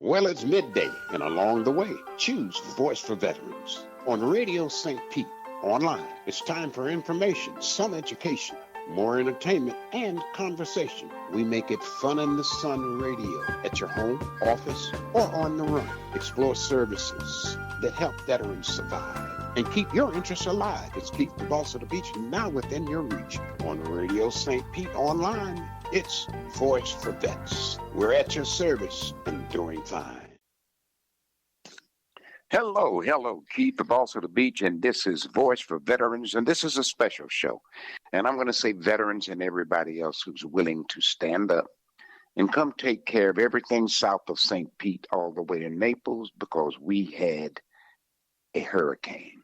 Well, it's midday, and along the way, choose Voice for Veterans. On Radio St. Pete, online, it's time for information, some education, more entertainment, and conversation. We make it fun in the sun radio at your home, office, or on the run. Explore services that help veterans survive and keep your interests alive. It's Keep the Boss of the Beach now within your reach. On Radio St. Pete online, it's Voice for Vets. We're at your service and doing fine. Hello, Keith, the boss of the beach, and this is Voice for Veterans, and this is a special show. And I'm going to say veterans and everybody else who's willing to stand up and come take care of everything south of St. Pete all the way to Naples, because we had a hurricane.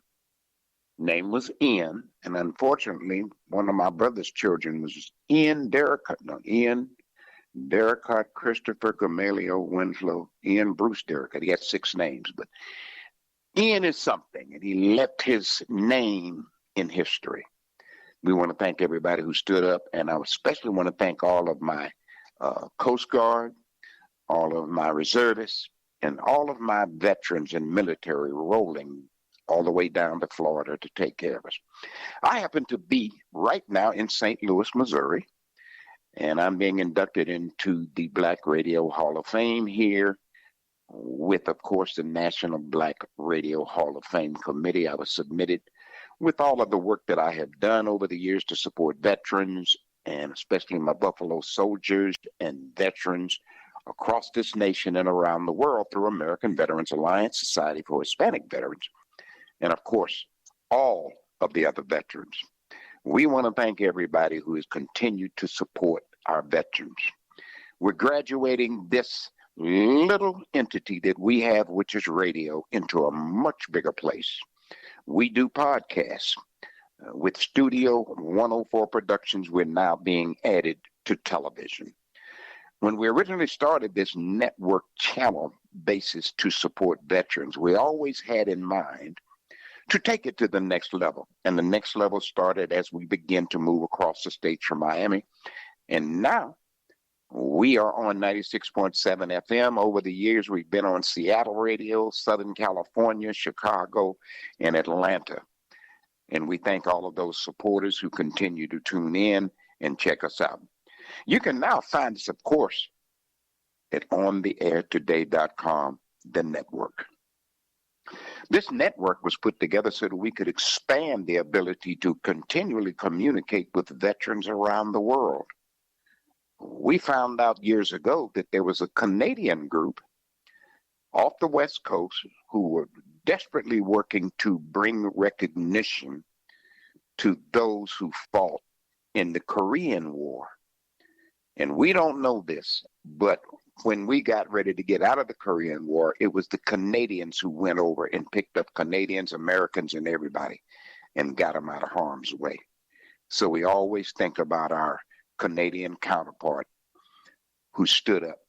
Name was Ian, and unfortunately, one of my brother's children was Ian Derricott, Christopher Gamaliel Winslow, Ian Bruce Derricott. He had 6 names, but Ian is something, and he left his name in history. We want to thank everybody who stood up, and I especially want to thank all of my Coast Guard, all of my reservists, and all of my veterans and military rolling all the way down to Florida to take care of us. I happen to be right now in St. Louis, Missouri, and I'm being inducted into the Black Radio Hall of Fame here with, of course, the National Black Radio Hall of Fame Committee. I was submitted with all of the work that I have done over the years to support veterans, and especially my Buffalo soldiers and veterans across this nation and around the world through American Veterans Alliance, Society for Hispanic Veterans, and, of course, all of the other veterans. We want to thank everybody who has continued to support our veterans. We're graduating this little entity that we have, which is radio, into a much bigger place. We do podcasts. With Studio 104 Productions, we're now being added to television. When we originally started this network channel basis to support veterans, we always had in mind to take it to the next level. And the next level started as we begin to move across the states from Miami. And now we are on 96.7 FM. Over the years, we've been on Seattle radio, Southern California, Chicago, and Atlanta. And we thank all of those supporters who continue to tune in and check us out. You can now find us, of course, at ontheairtoday.com, the network. This network was put together so that we could expand the ability to continually communicate with veterans around the world. We found out years ago that there was a Canadian group off the West Coast who were desperately working to bring recognition to those who fought in the Korean War. And we don't know this, but when we got ready to get out of the Korean War, it was the Canadians who went over and picked up Canadians, Americans, and everybody and got them out of harm's way. So we always think about our Canadian counterpart who stood up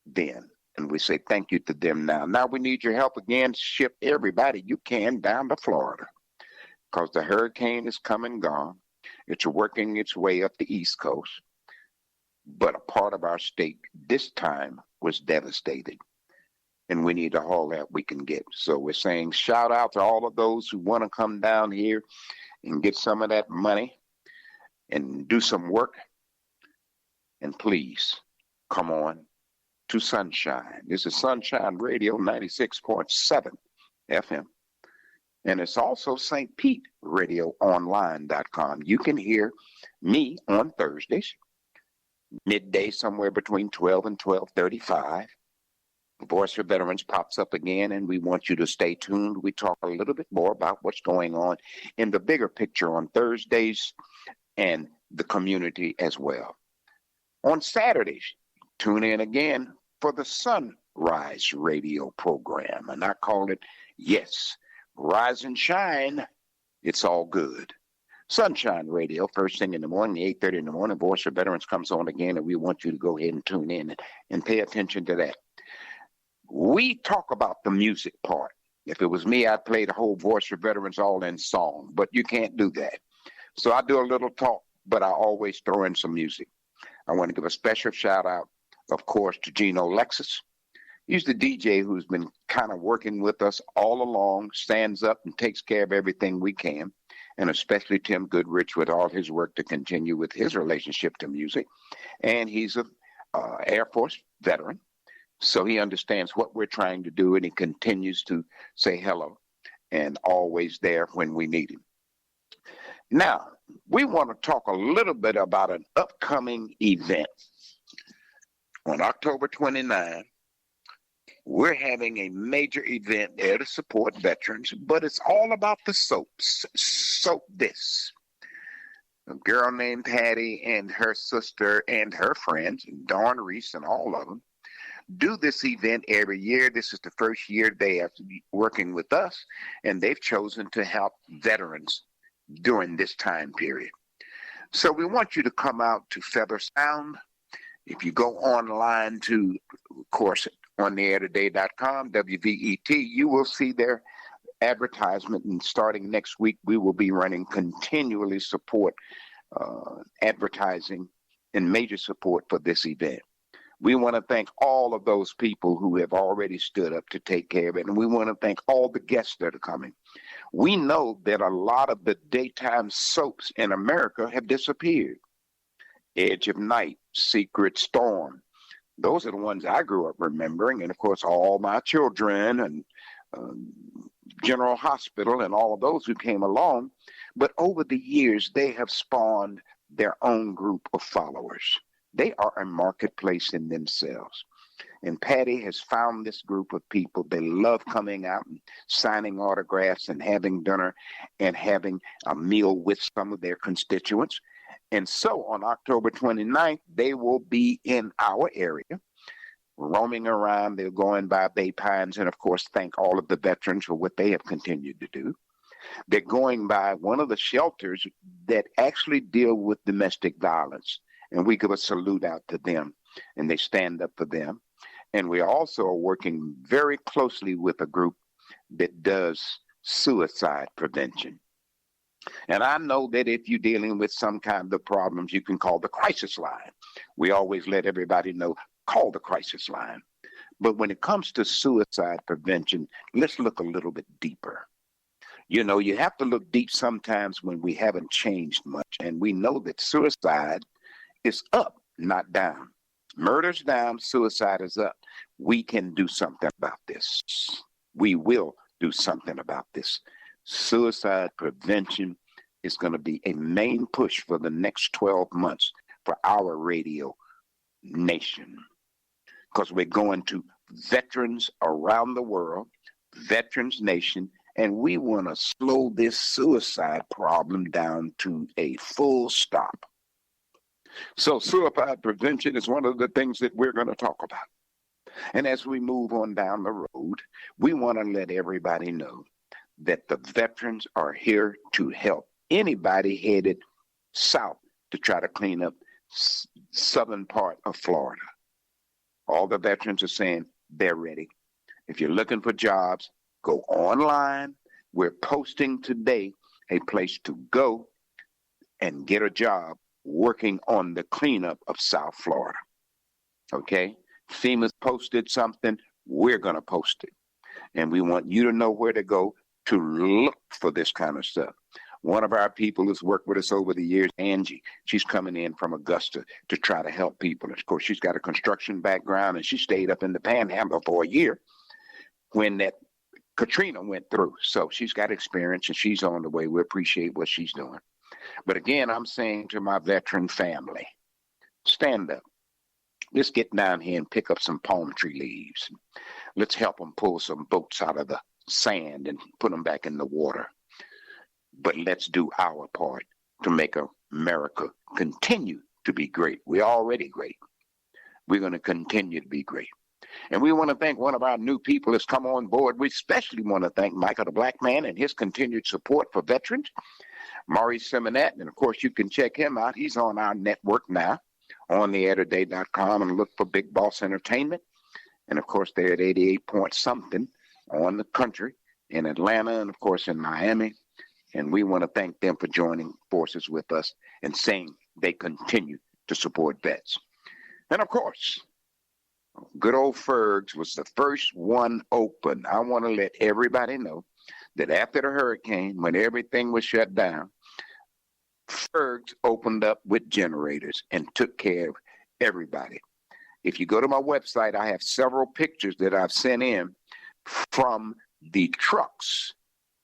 then. And we say thank you to them now. Now we need your help again to ship everybody you can down to Florida, because the hurricane is come and gone. It's working its way up the East Coast. But a part of our state this time was devastated. And we need all that we can get. So we're saying shout out to all of those who want to come down here and get some of that money and do some work. And please come on to Sunshine. This is Sunshine Radio 96.7 FM. And it's also St. Pete Radio Online.com. You can hear me on Thursdays, midday, somewhere between 12 and 12:35. Voice for Veterans pops up again, and we want you to stay tuned. We talk a little bit more about what's going on in the bigger picture on Thursdays and the community as well. On Saturdays, tune in again for the Sunrise Radio program, and I call it, yes, Rise and Shine, it's all good. Sunshine Radio, first thing in the morning, 8:30 in the morning, Voice for Veterans comes on again, and we want you to go ahead and tune in and pay attention to that. We talk about the music part. If it was me, I'd play the whole Voice for Veterans all in song, but you can't do that. So I do a little talk, but I always throw in some music. I want to give a special shout out, of course, to Gino Lexus, He's the DJ who's been kind of working with us all along, stands up and takes care of everything we can, and especially Tim Goodrich with all his work to continue with his relationship to music. And he's a Air Force veteran, so he understands what we're trying to do, and he continues to say hello and always there when we need him. Now, we want to talk a little bit about an upcoming event. On October 29, we're having a major event there to support veterans, but it's all about the soaps. Soap this. A girl named Patty and her sister and her friends, Dawn Reese and all of them, do this event every year. This is the first year they have to be working with us, and they've chosen to help veterans during this time period. So we want you to come out to Feather Sound. If you go online to, of course, ontheairtoday.com, WVET, you will see their advertisement. And starting next week, we will be running continually support advertising and major support for this event. We want to thank all of those people who have already stood up to take care of it. And we want to thank all the guests that are coming. We know that a lot of the daytime soaps in America have disappeared. Edge of Night, Secret Storm. Those are the ones I grew up remembering. And, of course, All My Children and General Hospital and all of those who came along. But over the years, they have spawned their own group of followers. They are a marketplace in themselves. And Patty has found this group of people. They love coming out and signing autographs and having dinner and having a meal with some of their constituents. And so on October 29th, they will be in our area, roaming around. They're going by Bay Pines, and of course, thank all of the veterans for what they have continued to do. They're going by one of the shelters that actually deal with domestic violence, and we give a salute out to them, and they stand up for them. And we also are working very closely with a group that does suicide prevention. And I know that if you're dealing with some kind of problems, you can call the crisis line. We always let everybody know, call the crisis line. But when it comes to suicide prevention, let's look a little bit deeper. You know, you have to look deep sometimes when we haven't changed much. And we know that suicide is up, not down. Murder's down, suicide is up. We can do something about this. We will do something about this. Suicide prevention is going to be a main push for the next 12 months for our radio nation, because we're going to veterans around the world, Veterans Nation, and we want to slow this suicide problem down to a full stop. So suicide prevention is one of the things that we're going to talk about. And as we move on down the road, we want to let everybody know that the veterans are here to help anybody headed south to try to clean up southern part of Florida. All the veterans are saying they're ready. If you're looking for jobs, go online. We're posting today a place to go and get a job working on the cleanup of South Florida. Okay? FEMA's posted something. We're going to post it. And we want you to know where to go to look for this kind of stuff. One of our people who's worked with us over the years, Angie, she's coming in from Augusta to try to help people. And of course, she's got a construction background, and she stayed up in the Panhandle for a year when that Katrina went through. So she's got experience, and she's on the way. We appreciate what she's doing. But again, I'm saying to my veteran family, stand up. Let's get down here and pick up some palm tree leaves. Let's help them pull some boats out of the sand and put them back in the water. But let's do our part to make America continue to be great. We're already great. We're going to continue to be great. And we want to thank one of our new people that's come on board. We especially want to thank Michael the Black Man and his continued support for veterans. Maurice Simonette, and of course you can check him out. He's on our network now, ontheairtoday.com, and look for Big Boss Entertainment. And of course they're at 88 point something on the country in Atlanta and of course in Miami. And we want to thank them for joining forces with us and saying they continue to support vets. And of course, Good old Fergs was the first one open. I want to let everybody know that after the hurricane, when everything was shut down, Fergs opened up with generators and took care of everybody. If you go to my website, I have several pictures that I've sent in from the trucks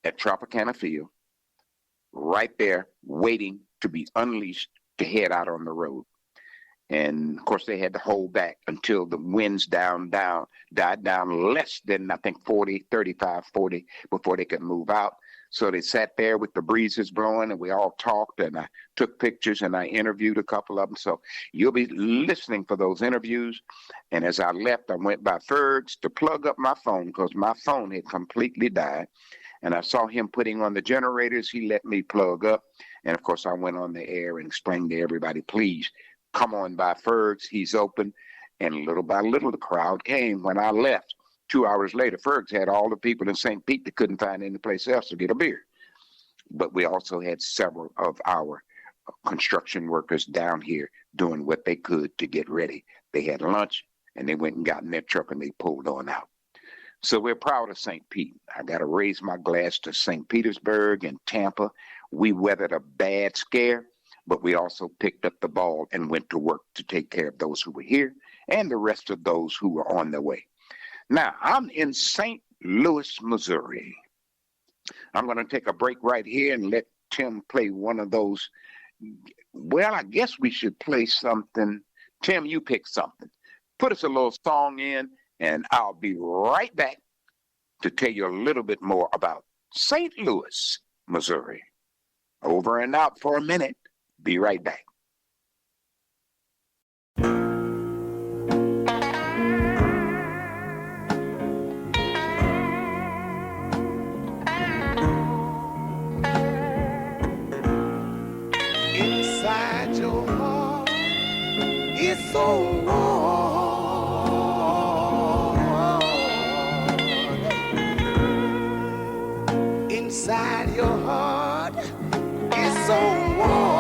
at Tropicana Field, right there waiting to be unleashed to head out on the road. And of course, they had to hold back until the winds died down less than, I think, 40, 35, 40 before they could move out. So they sat there with the breezes blowing, and we all talked, and I took pictures, and I interviewed a couple of them. So you'll be listening for those interviews. And as I left, I went by Fergs to plug up my phone because my phone had completely died. And I saw him putting on the generators. He let me plug up. And of course, I went on the air and explained to everybody, please come on by Fergs. He's open. And little by little, the crowd came. When I left, 2 hours later, Fergs had all the people in St. Pete that couldn't find any place else to get a beer. But we also had several of our construction workers down here doing what they could to get ready. They had lunch, and they went and got in their truck, and they pulled on out. So we're proud of St. Pete. I got to raise my glass to St. Petersburg and Tampa. We weathered a bad scare, but we also picked up the ball and went to work to take care of those who were here and the rest of those who were on their way. Now, I'm in St. Louis, Missouri. I'm going to take a break right here and let Tim play one of those. Well, I guess we should play something. Tim, you pick something. Put us a little song in, and I'll be right back to tell you a little bit more about St. Louis, Missouri. Over and out for a minute. Be right back. Inside your heart, it's so warm. Inside your heart, it's so warm.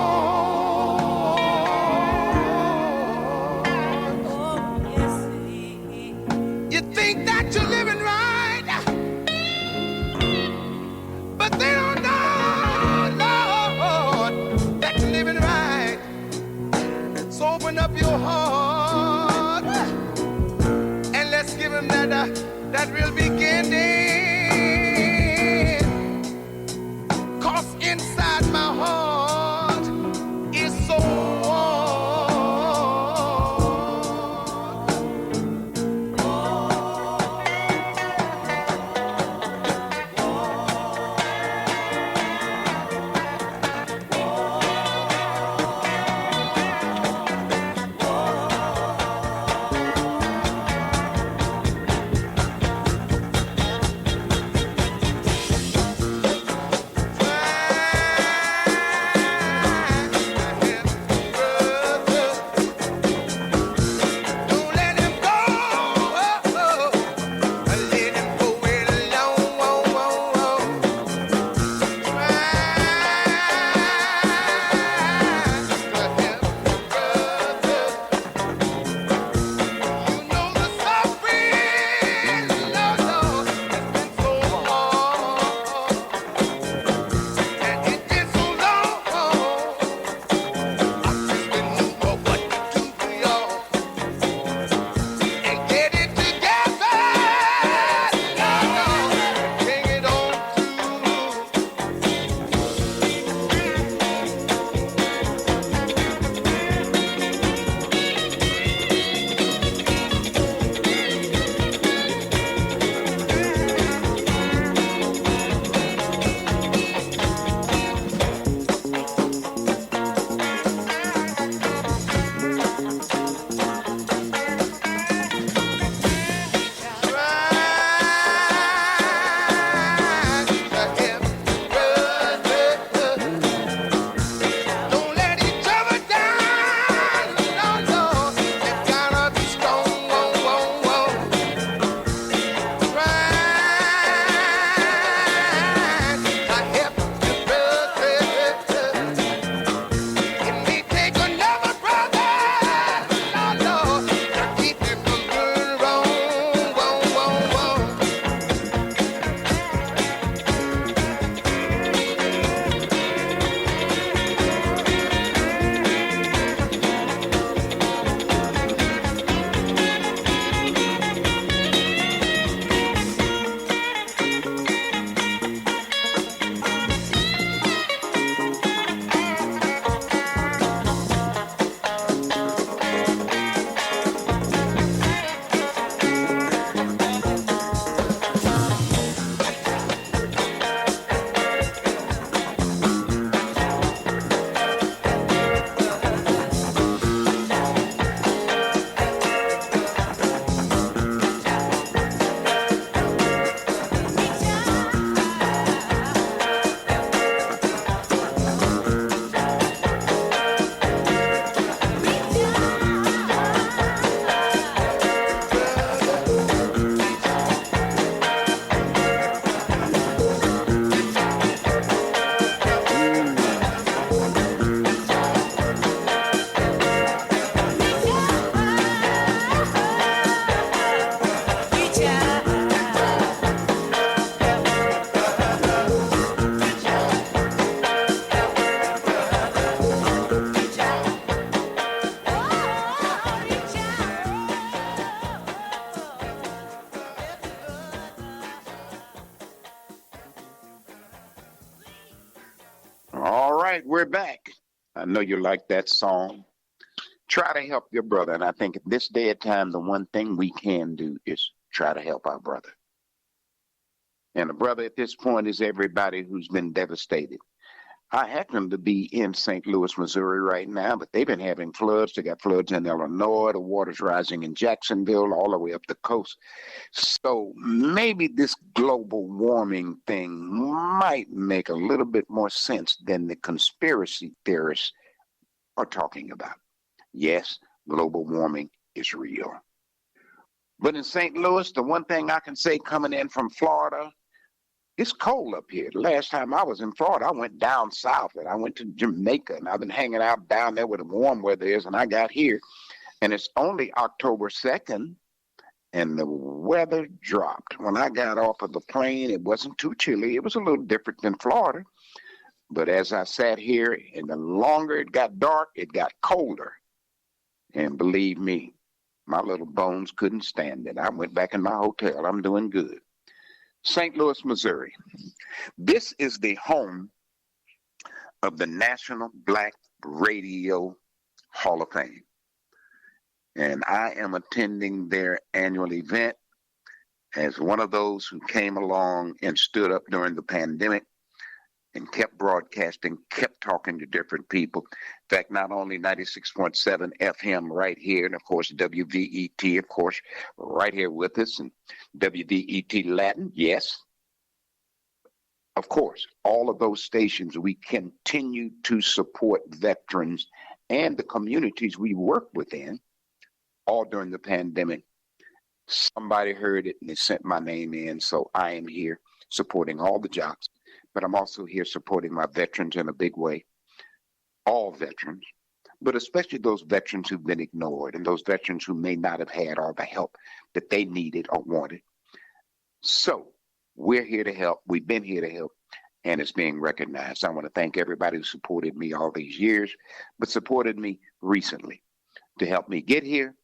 You think that you're living right, but they don't know, Lord, that you're living right. So open up your heart and let's give him that real beginning. 'Cause inside my heart is so warm. right, we're back. I know you like that song. Try to help your brother. And I think at this day and time, the one thing we can do is try to help our brother. And a brother at this point is everybody who's been devastated. I happen to be in St. Louis, Missouri right now, but they've been having floods. They got floods in Illinois. The water's rising in Jacksonville, all the way up the coast. So maybe this global warming thing might make a little bit more sense than the conspiracy theorists are talking about. Yes, global warming is real. But in St. Louis, the one thing I can say coming in from Florida, it's cold up here. The last time I was in Florida, I went down south and I went to Jamaica, and I've been hanging out down there where the warm weather is, and I got here and it's only October 2nd and the weather dropped. When I got off of the plane, it wasn't too chilly. It was a little different than Florida. But as I sat here, and the longer it got dark, it got colder. And believe me, my little bones couldn't stand it. I went back in my hotel. I'm doing good. St. Louis, Missouri. This is the home of the National Black Radio Hall of Fame. And I am attending their annual event as one of those who came along and stood up during the pandemic and kept broadcasting, kept talking to different people. In fact, not only 96.7 FM right here, and of course WVET, of course, right here with us, and WVET Latin, yes. Of course, all of those stations, we continue to support veterans and the communities we work within, all during the pandemic. Somebody heard it and they sent my name in, so I am here supporting all the jobs. But I'm also here supporting my veterans in a big way, all veterans, but especially those veterans who've been ignored and those veterans who may not have had all the help that they needed or wanted. So we're here to help. We've been here to help, and it's being recognized. I want to thank everybody who supported me all these years, but supported me recently to help me get here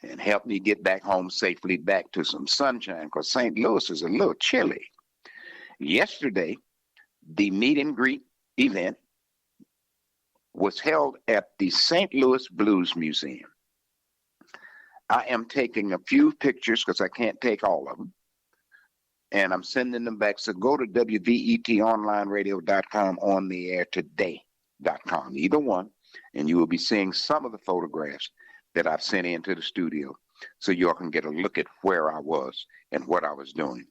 and help me get back home safely, back to some sunshine, because St. Louis is a little chilly. Yesterday, the meet and greet event was held at the St. Louis Blues Museum. I am taking a few pictures because I can't take all of them, and I'm sending them back. So go to WVETonlineradio.com, on the air today.com, either one, and you will be seeing some of the photographs that I've sent into the studio so y'all can get a look at where I was and what I was doing.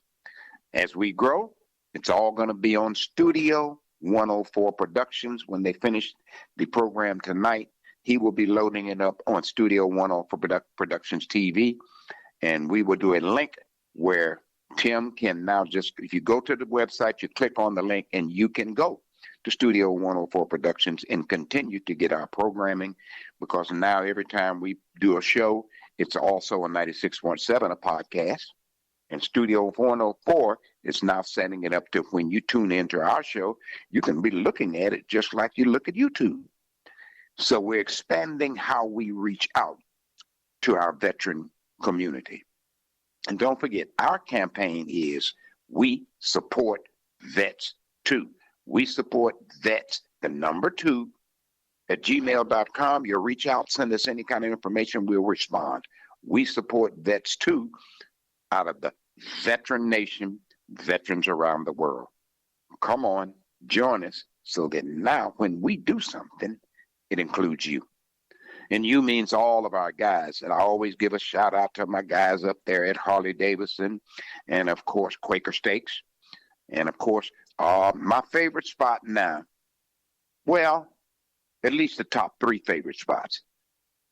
As we grow, it's all going to be on Studio 104 Productions. When they finish the program tonight, he will be loading it up on Studio 104 Productions TV, and we will do a link where Tim can now just, if you go to the website, you click on the link, and you can go to Studio 104 Productions and continue to get our programming, because now every time we do a show, it's also a 96.7, a podcast. And Studio 104 is now setting it up to when you tune into our show, you can be looking at it just like you look at YouTube. So we're expanding how we reach out to our veteran community. And don't forget, our campaign is We Support Vets 2. We support vets, the number 2, at gmail.com. You'll reach out, send us any kind of information, we'll respond. We support vets 2 out of the veteran nation, veterans around the world. Come on, join us so that now when we do something, it includes you. And you means all of our guys. And I always give a shout out to my guys up there at Harley Davidson, and of course Quaker Steaks, and of course my favorite spot now, well, at least the top 3 favorite spots,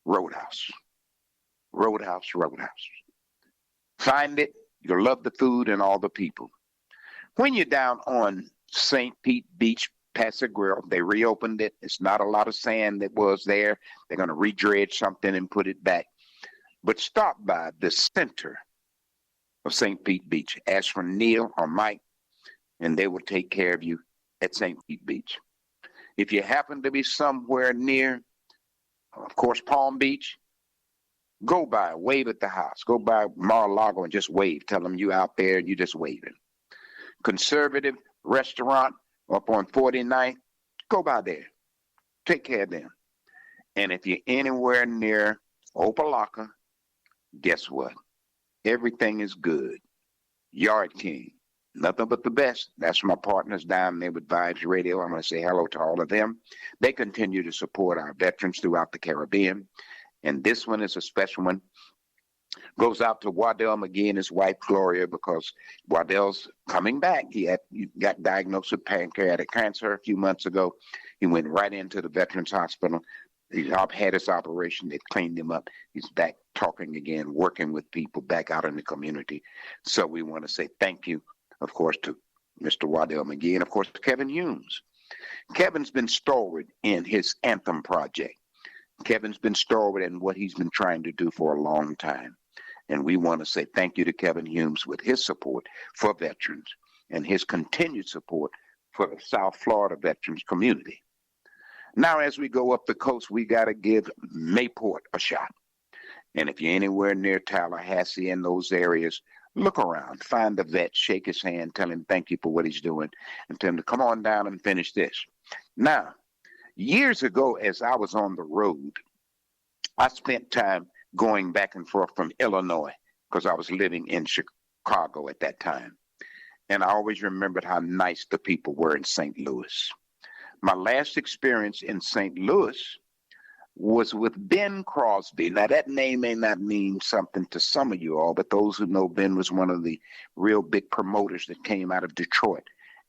Roadhouse. Find it. You'll love the food and all the people. When you're down on St. Pete Beach, Paso Grill, they reopened it. It's not a lot of sand that was there. They're going to redredge something and put it back. But stop by the center of St. Pete Beach. Ask for Neil or Mike, and they will take care of you at St. Pete Beach. If you happen to be somewhere near, of course, Palm Beach, go by, wave at the house. Go by Mar-a-Lago and just wave. Tell them you out there and you just waving. Conservative Restaurant up on 49th. go by there. Take care of them. And if you're anywhere near Opalaka, guess what? Everything is good. Yard King, nothing but the best. That's my partners down there with Vibes Radio. I'm going to say hello to all of them. They continue to support our veterans throughout the Caribbean. And this one is a special one. Goes out to Waddell McGee and his wife, Gloria, because Waddell's coming back. He got diagnosed with pancreatic cancer a few months ago. He went right into the Veterans Hospital. He had his operation. They cleaned him up. He's back talking again, working with people back out in the community. So we want to say thank you, of course, to Mr. Waddell McGee and, of course, to Kevin Humes. Kevin's been stalwart in his Anthem project. Kevin's been stalwart in what he's been trying to do for a long time. And we want to say thank you to Kevin Humes with his support for veterans and his continued support for the South Florida veterans community. Now, as we go up the coast, we got to give Mayport a shot. And if you're anywhere near Tallahassee in those areas, look around, find the vet, shake his hand, tell him thank you for what he's doing, and tell him to come on down and finish this. Now, years ago, as I was on the road, I spent time going back and forth from Illinois because I was living in Chicago at that time. And I always remembered how nice the people were in St. Louis. My last experience in St. Louis was with Ben Crosby. Now, that name may not mean something to some of you all, but those who know Ben was one of the real big promoters that came out of Detroit.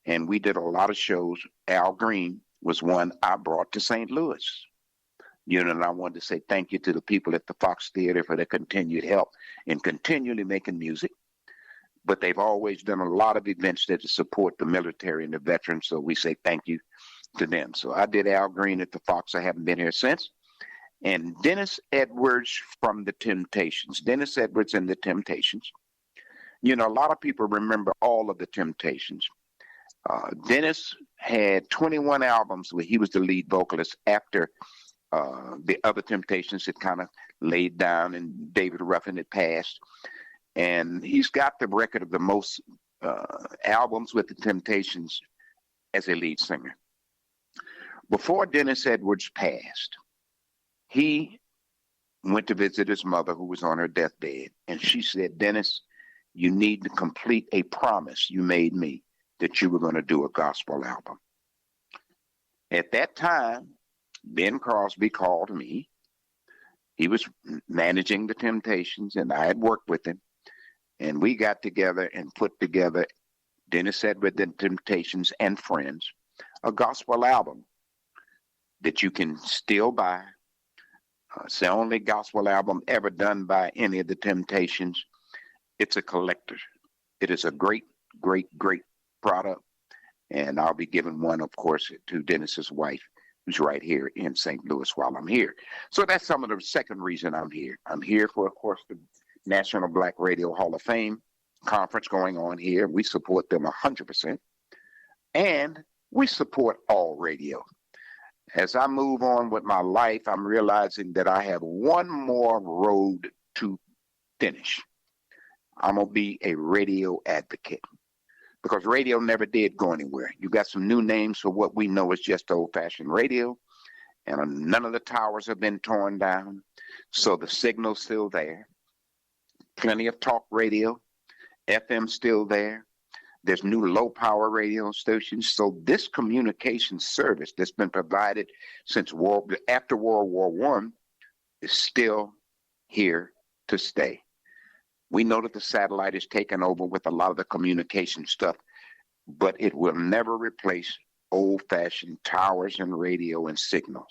And we did a lot of shows. Al Green was one I brought to St. Louis. You know, and I wanted to say thank you to the people at the Fox Theater for their continued help in continually making music. But they've always done a lot of events that support the military and the veterans, so we say thank you to them. So I did Al Green at the Fox. I haven't been here since. And Dennis Edwards from the Temptations. Dennis Edwards and the Temptations. You know, a lot of people remember all of the Temptations. Dennis had 21 albums where he was the lead vocalist after the other Temptations had kind of laid down and David Ruffin had passed. And he's got the record of the most albums with the Temptations as a lead singer. Before Dennis Edwards passed, he went to visit his mother who was on her deathbed. And she said, Dennis, you need to complete a promise you made me that you were going to do a gospel album. At that time, Ben Crosby called me. He was managing the Temptations, and I had worked with him. And we got together and put together Dennis Edwards and Temptations and Friends, a gospel album that you can still buy. It's the only gospel album ever done by any of the Temptations. It's a collector. It is a great, great, great product. And I'll be giving one, of course, to Dennis's wife, who's right here in St. Louis while I'm here. So that's some of the second reason I'm here. I'm here for, of course, the National Black Radio Hall of Fame conference going on here. We support them 100%. And we support all radio. As I move on with my life, I'm realizing that I have one more road to finish. I'm going to be a radio advocate because radio never did go anywhere. You got some new names for what we know is just old-fashioned radio, and none of the towers have been torn down, so the signal's still there. Plenty of talk radio, FM still there. There's new low-power radio stations. So this communication service that's been provided since after World War I is still here to stay. We know that the satellite is taken over with a lot of the communication stuff, but it will never replace old-fashioned towers and radio and signals.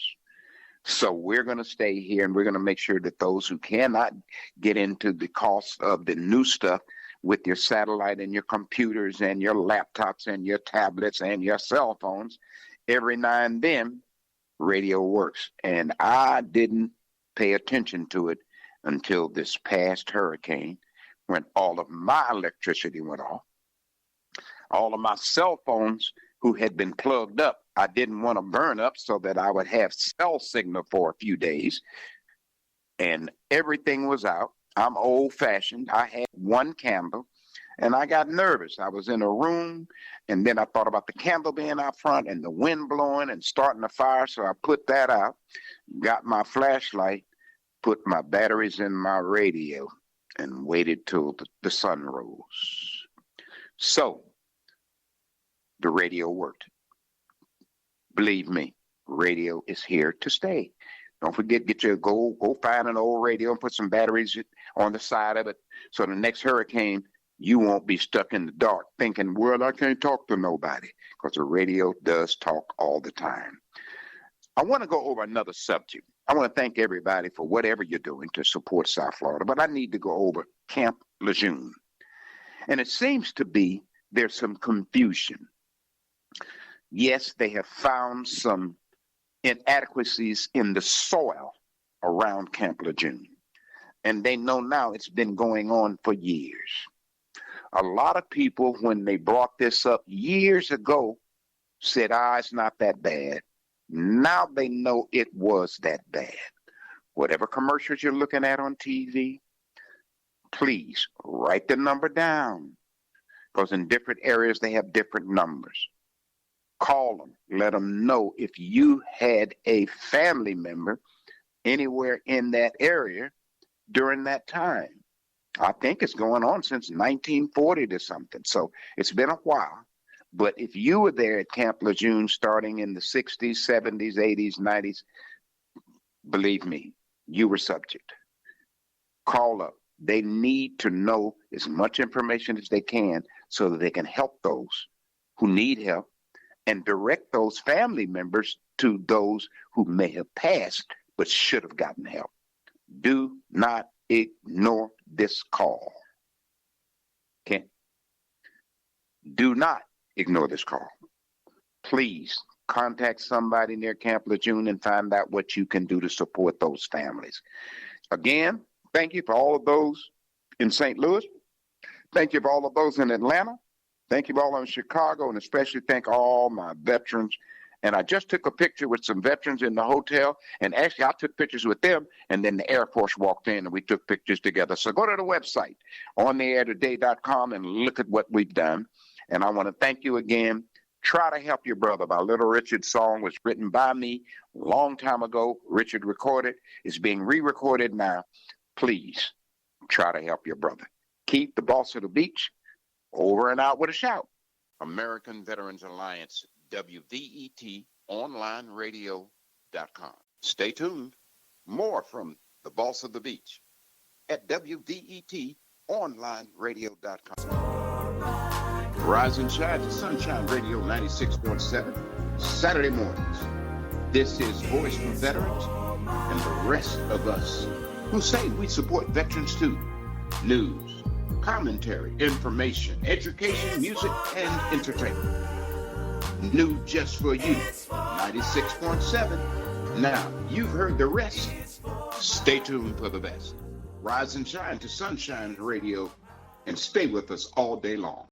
So we're going to stay here, and we're going to make sure that those who cannot get into the cost of the new stuff with your satellite and your computers and your laptops and your tablets and your cell phones, every now and then, radio works. And I didn't pay attention to it until this past hurricane when all of my electricity went off. All of my cell phones who had been plugged up, I didn't want to burn up so that I would have cell signal for a few days. And everything was out. I'm old-fashioned. I had one candle. And I got nervous. I was in a room, and then I thought about the candle being out front and the wind blowing and starting a fire. So I put that out, got my flashlight, put my batteries in my radio, and waited till the sun rose. So the radio worked. Believe me, radio is here to stay. Don't forget, go find an old radio and put some batteries on the side of it, so the next hurricane, you won't be stuck in the dark thinking, well, I can't talk to nobody, because the radio does talk all the time. I want to go over another subject. I want to thank everybody for whatever you're doing to support South Florida, but I need to go over Camp Lejeune. And it seems to be there's some confusion. Yes, they have found some inadequacies in the soil around Camp Lejeune. And they know now it's been going on for years. A lot of people, when they brought this up years ago, said, it's not that bad. Now they know it was that bad. Whatever commercials you're looking at on TV, please write the number down, because in different areas they have different numbers. Call them, let them know if you had a family member anywhere in that area during that time. I think it's going on since 1940 to something, so it's been a while. But if you were there at Camp Lejeune starting in the 60s, 70s, 80s, 90s, believe me, you were subject. Call up. They need to know as much information as they can so that they can help those who need help and direct those family members to those who may have passed but should have gotten help. Do not ignore this call. Okay? Do not ignore this call. Please contact somebody near Camp Lejeune and find out what you can do to support those families. Again, thank you for all of those in St. Louis. Thank you for all of those in Atlanta. Thank you all in Chicago, and especially thank all my veterans. And I just took a picture with some veterans in the hotel, and actually I took pictures with them, and then the Air Force walked in and we took pictures together. So go to the website, ontheairtoday.com, and look at what we've done. And I want to thank you again. Try to Help Your Brother by Little Richard song was written by me a long time ago. Richard recorded. It's being re-recorded now. Please try to help your brother. Keep the boss of the beach. Over and out with a shout. American Veterans Alliance, WVET, onlineradio.com. Stay tuned. More from the boss of the beach at WVET, onlineradio.com. Rise and shine to Sunshine Radio 96.7, Saturday mornings. This is Voice for Veterans and the rest of us who say we support veterans too. News, commentary, information, education, music, and entertainment. New just for you, 96.7. Now, you've heard the rest. Stay tuned for the best. Rise and shine to Sunshine Radio and stay with us all day long.